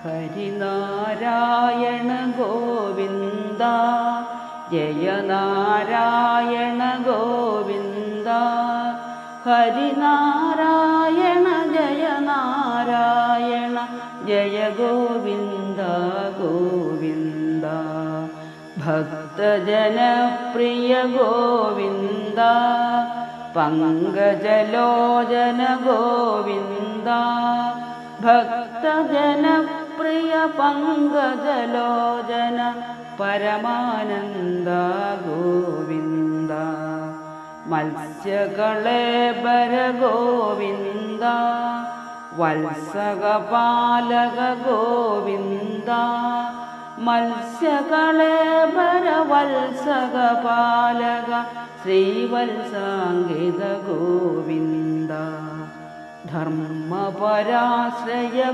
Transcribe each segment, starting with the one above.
ഹരിനാരായണ ഗോവിന്ദ ജയ നാരായണ ഗോവിന്ദ ഹരിനാരായണ ജയ നാരായണ ജയ ഗോവിന്ദ ഗോവിന്ദ ഭക്തജനപ്രിയ ഗോവിന്ദ പങ്കജലോചന ഗോവിന്ദ ഭക്തജനപ്രിയ പങ്കജലോചന പരമാനന്ദ ഗോവിന്ദ മത്സ്യകളേബര ഗോവിന്ദ വത്സകപാലക ഗോവിന്ദ മത്സ്യകളേബര വത്സകപാലക ശ്രീവത്സാംഗിത ഗോവിന്ദ ധർമ്മപരാശ്രയ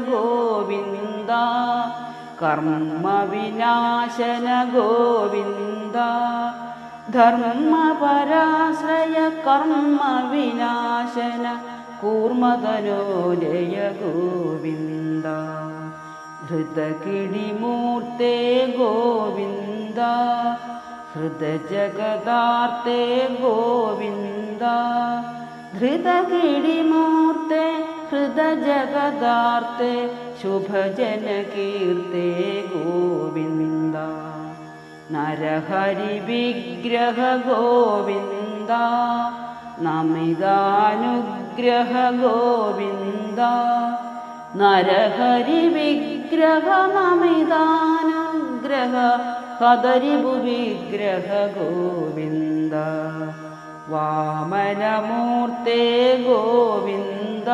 ഗോവിന്ദ കർമ്മവിനാശന ഗോവിന്ദ ധർമ്മപരാശ്രയ കർമ്മവിനാശന കൂർമ്മതനോജയ ഗോവിന്ദ ധൃതകിടിമൂർത്തേ ഗോവിന്ദ ഹൃദജഗദാർത്തേ ഗോവിന്ദ ധൃതകിടിമൂർത്തേ ഹൃദജഗദാർത്തേ ശുഭജനകീർത്തേ ഗോവിന്ദ നരഹരി വിഗ്രഹ ഗോവിന്ദ നമിതാനുഗ്രഹ ഗോവിന്ദ നരഹരി വിഗ്രഹ നമിതാനുഗ്രഹ കദരിപു വിഗ്രഹ ഗോവിന്ദ വാമനമൂർത്തേ ഗോവിന്ദ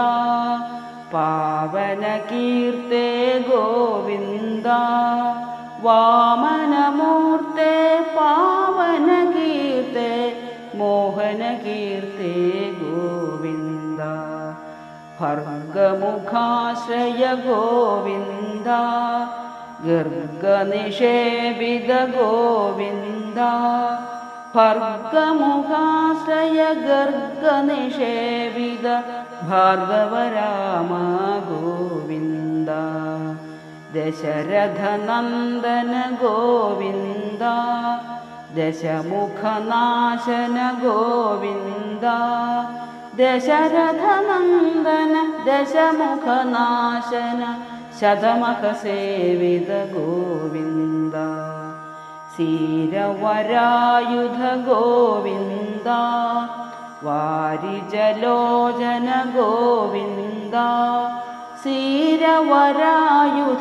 പാവനകീർത്തേ ഗോവിന്ദ വാമനമൂർത്തേ പാവനകീർത്തേ മോഹനകീർത്തേ ഗോവിന്ദ ഭർഗമുഖാശ്രയ ഗോവിന്ദ ഗർഗനിഷേവിത ഗോവിന്ദ ഭർഗമുഖാശ്രയ ഗർഗനിഷേവിത ഭാർഗവരാമ ഗോവിന്ദ ദശരഥനന്ദന ഗോവിന്ദ ദശമുഖനാശന ഗോവിന്ദ ദശരഥനന്ദന ദശമുഖനാശന ശതമഖസേവിത ഗോവിന്ദ സ്ഥിരവരായുധ ഗോവിന്ദ വാരിജലോചന ഗോവിന്ദ സ്ഥിരവരായുധ